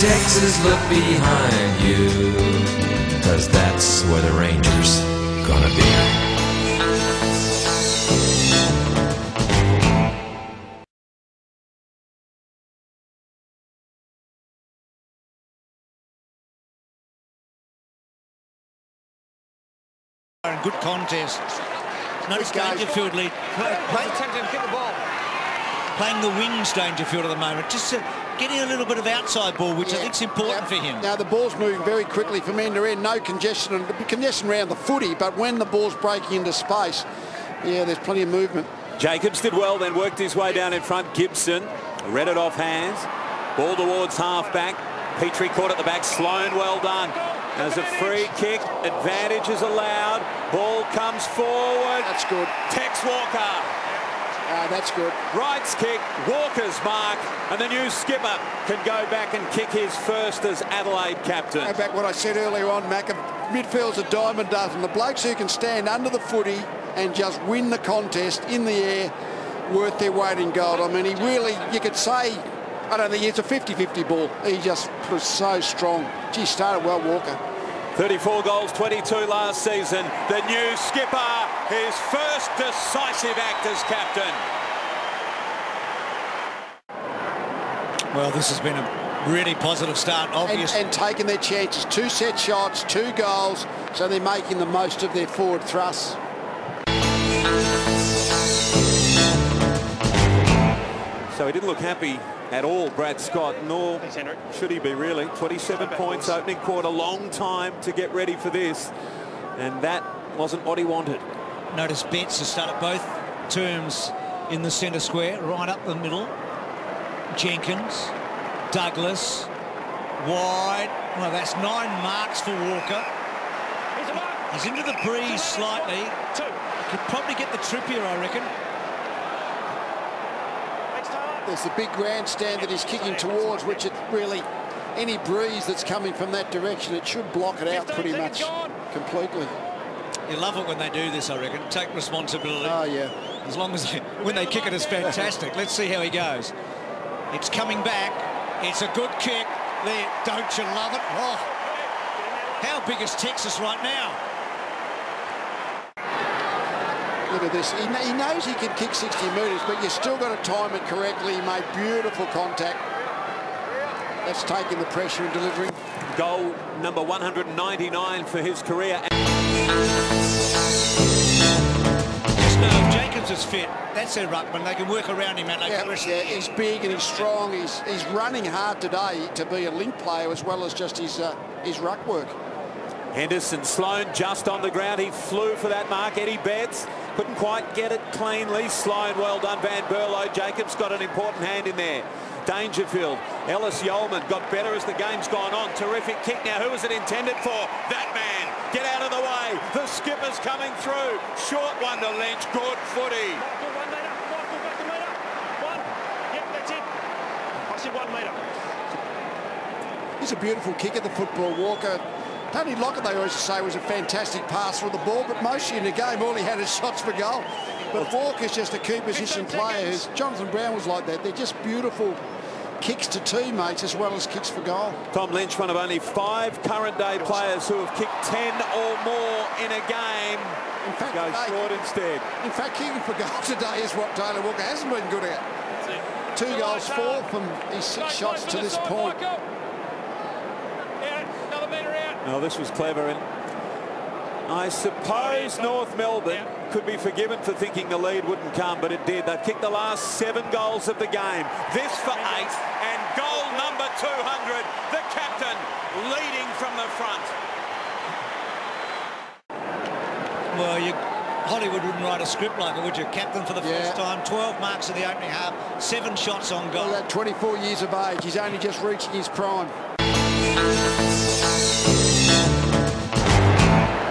Texas, look behind you, 'cause that's where the Rangers gonna be. Good contest. Notice Dangerfield lead. Playing the wings, Dangerfield at the moment. Just getting a little bit of outside ball, which I think is important for him. Now the ball's moving very quickly from end to end. No congestion, congestion around the footy, but when the ball's breaking into space, yeah, there's plenty of movement. Jacobs did well, then worked his way down in front. Gibson read it off hands. Ball towards half-back. Petrie caught at the back. Sloan, well done. There's a free kick. Advantage is allowed. Ball comes forward. That's good. Tex Walker. That's good. Wright's kick, Walker's mark, and the new skipper can go back and kick his first as Adelaide captain. Go back what I said earlier on, Mac. Midfield's a dime a dozen. The blokes who can stand under the footy and just win the contest in the air, worth their weight in gold. I mean, he really, you could say, I don't think it's a 50-50 ball. He just was so strong. Gee, started well, Walker. 34 goals, 22 last season. The new skipper, his first decisive act as captain. Well, this has been a really positive start, obviously. And taking their chances. 2 set shots, 2 goals, so they're making the most of their forward thrusts. So he didn't look happy at all, Brad Scott, nor should he be really. 27 points opening quarter, long time to get ready for this, and that wasn't what he wanted. Notice Betts has started both terms in the centre square, right up the middle. Jenkins, Douglas, wide. Well, that's 9 marks for Walker. He's into the breeze slightly. Could probably get the trip here, I reckon. There's the big grandstand that he's kicking towards, which it really, any breeze that's coming from that direction, it should block it out pretty much completely. You love it when they do this, I reckon. Take responsibility. Oh, yeah. As long as when they kick it, it's fantastic. Let's see how he goes. It's coming back. It's a good kick. There, don't you love it? Oh, how big is Texas right now? Look at this. He knows he can kick 60 metres, but you still got to time it correctly. He made beautiful contact. That's taking the pressure and delivering. Goal number 199 for his career. Just know if Jacobs is fit, that's their ruckman. They can work around him, and they can yeah, he's big and he's strong. He's running hard today to be a link player as well as just his ruck work. Henderson, Sloan just on the ground. He flew for that mark. Eddie Betts couldn't quite get it cleanly. Sloan, well done. Van Berlo. Jacobs got an important hand in there. Dangerfield. Ellis Yeoman got better as the game's gone on. Terrific kick. Now, who was it intended for? That man. Get out of the way. The skipper's coming through. Short one to Lynch. Good footy. 1 metre. He's a beautiful kick at the football, Walker. Tony Lockett, they always say, was a fantastic passer of the ball, but mostly in the game, all he had is shots for goal. But Walker's just a key position player. Jonathan Brown was like that. They're just beautiful kicks to teammates as well as kicks for goal. Tom Lynch, one of only 5 current day players who have kicked 10 or more in a game. In fact, goes short instead. In fact, kicking for goal today is what Taylor Walker hasn't been good at. 2 goals, 4 from his 6 shots to this point. Oh, this was clever, and I suppose North Melbourne could be forgiven for thinking the lead wouldn't come, but it did. They've kicked the last 7 goals of the game. This for 8, and goal number 200. The captain leading from the front. Well, Hollywood wouldn't write a script like it, would you? Captain for the first time, 12 marks in the opening half, 7 shots on goal. Well, at 24 years of age, he's only just reaching his prime.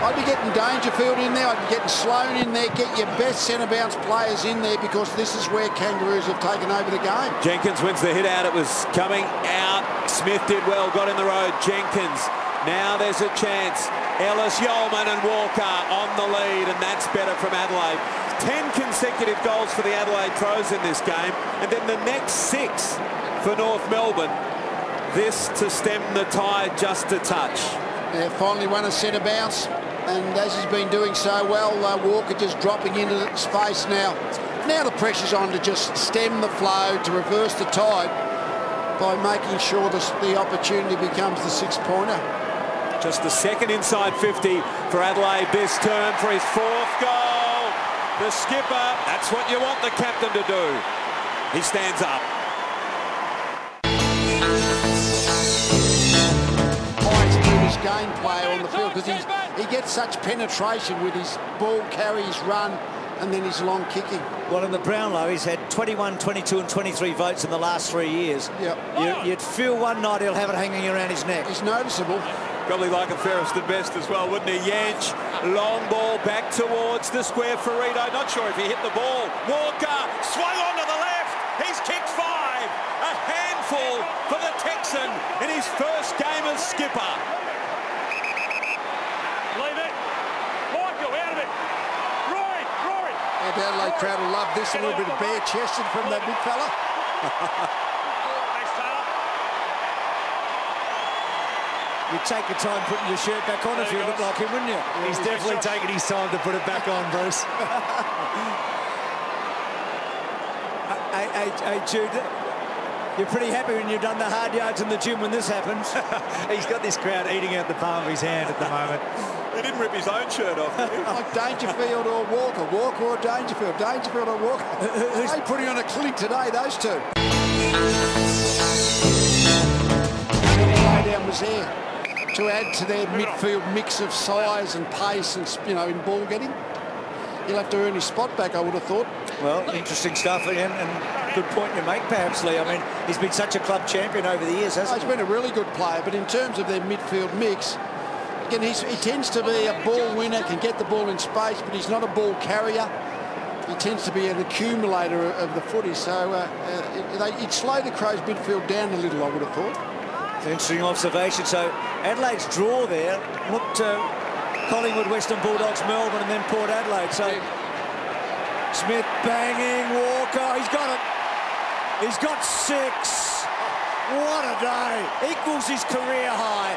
I'd be getting Dangerfield in there, I'd be getting Sloan in there, get your best centre bounce players in there, because this is where Kangaroos have taken over the game. Jenkins wins the hit out. It was coming out. Smith did well, got in the road. Jenkins. Now there's a chance. Ellis, Yeoman and Walker on the lead, and that's better from Adelaide. 10 consecutive goals for the Adelaide Crows in this game, and then the next 6 for North Melbourne. this to stem the tide just a touch. Yeah, finally won a centre bounce, and as he's been doing so well, Walker just dropping into space now. Now the pressure's on to just stem the flow, to reverse the tide by making sure the opportunity becomes the 6-pointer. Just the second inside 50 for Adelaide this term for his 4th goal. The skipper, that's what you want the captain to do. He stands up. His gameplay on the field, because he gets such penetration with his ball carry, his run, and then his long kicking. Well, in the Brownlow, he's had 21, 22 and 23 votes in the last 3 years. Yep. You'd feel one night he'll have it hanging around his neck. He's noticeable. Probably like a fairest and best as well, wouldn't he? Yench, long ball back towards the square. Ferrito, not sure if he hit the ball. Walker, swung on to the left. He's kicked 5. A handful for the Texan in his first game as skipper. Leave it. Michael, out of it. Rory. And the Adelaide crowd will love this. A little bit of bare-chested from that big fella. Thanks, Taylor. You'd take your time putting your shirt back on if you looked like him, wouldn't you? He's definitely taking his time to put it back on, Bruce. Hey, Jude, you're pretty happy when you've done the hard yards in the gym when this happens. He's got this crowd eating out the palm of his hand at the moment. He didn't rip his own shirt off. Like Dangerfield or Walker. Walker or Dangerfield. Dangerfield or Walker. They putting on a clinic today, those two. Laydown was there to add to their midfield mix of size and pace and, you know, in ball getting. He'll have to earn his spot back, I would have thought. Well, interesting stuff, and good point you make, perhaps, Lee. I mean, he's been such a club champion over the years, hasn't he? He's been a really good player, but in terms of their midfield mix, again, he tends to be a ball winner, can get the ball in space, but he's not a ball carrier. He tends to be an accumulator of the footy, so it slowed the Crows' midfield down a little, I would have thought. It's an interesting observation. So Adelaide's draw there looked Collingwood, Western Bulldogs, Melbourne, and then Port Adelaide. So Smith banging, Walker, he's got it. He's got 6. What a day. Equals his career high.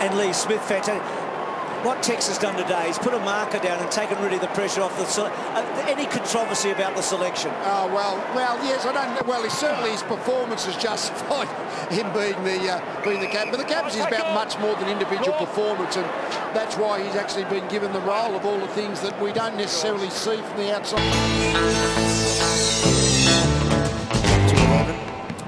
And Lee Smith, fantastic. What Tex has done today is put a marker down and taken really the pressure off the any controversy about the selection. Oh, well, yes, I don't. Well, certainly his performance has justified him being the captain. But the captaincy is about much more than individual performance, and that's why he's actually been given the role of all the things that we don't necessarily see from the outside. 11.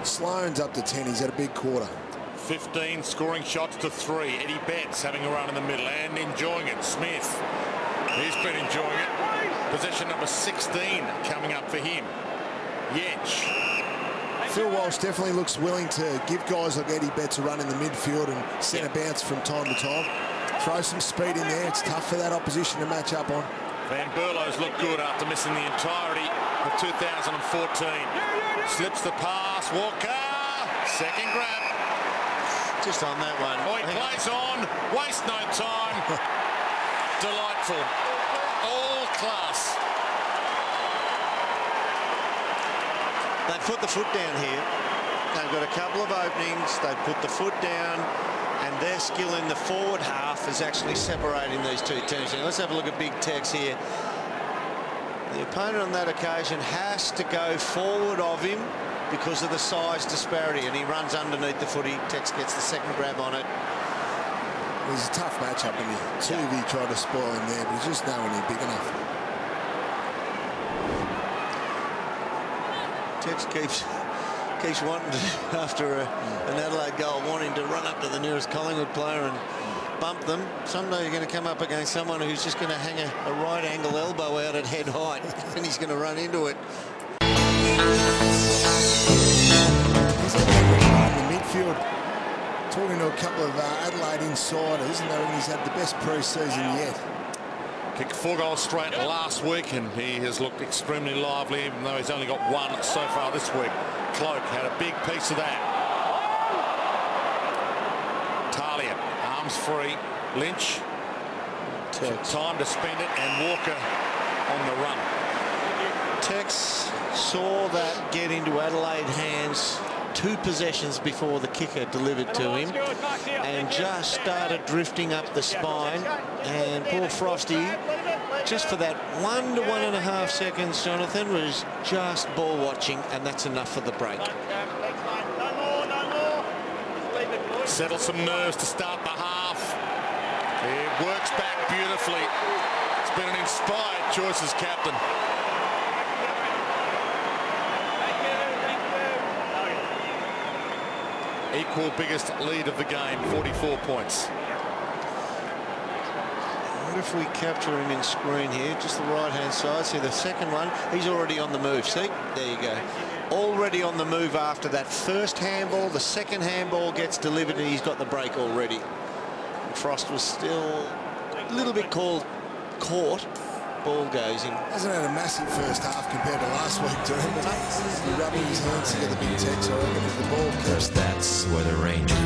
Sloane's up to 10. He's had a big quarter. 15 scoring shots to 3. Eddie Betts having a run in the middle and enjoying it. Smith, he's been enjoying it. Possession number 16 coming up for him. Yench. Phil Walsh definitely looks willing to give guys like Eddie Betts a run in the midfield and centre bounce from time to time. Throw some speed in there. It's tough for that opposition to match up on. Van Berlo's looked good after missing the entirety of 2014. Slips the pass. Walker. Second grab. Just on that one. Oh, he plays on. Waste no time. Delightful. All class. They put the foot down here. They've got a couple of openings. They put the foot down, and their skill in the forward half is actually separating these two teams. Now, let's have a look at Big Tex here. The opponent on that occasion has to go forward of him because of the size disparity, and he runs underneath the footy. Tex gets the second grab on it. It was a tough matchup, and Tuvey tried to spoil him there, but he's just nowhere near big enough. Tex keeps wanting to, after an Adelaide goal, wanting to run up to the nearest Collingwood player and bump them. Someday you're going to come up against someone who's just going to hang a right angle elbow out at head height, and he's going to run into it. He's had in the midfield, talking to a couple of Adelaide insiders, and they reckon he's had the best pre-season yet. Kicked 4 goals straight last week, and he has looked extremely lively, even though he's only got 1 so far this week. Cloak had a big piece of that. Talia, arms free. Lynch, time to spend it, and Walker on the run. Tex saw that get into Adelaide hands was 2 possessions before the kicker delivered to him and just started drifting up the spine, and poor Frosty, just for that 1 to 1.5 seconds, Jonathan, was just ball watching, and that's enough for the break. Settle some nerves to start the half. It works back beautifully. It's been an inspired choice as captain. Equal biggest lead of the game, 44 points. What if we capture him in screen here, just the right-hand side? See the second one, he's already on the move. See, there you go. Already on the move after that first handball. The second handball gets delivered and he's got the break already. And Frost was still a little bit caught. Ball goes in. Hasn't had a massive first half compared to last week, too. He's rubbing his hands to get the big text, I reckon, if the ball keeps. Because that's where the Rangers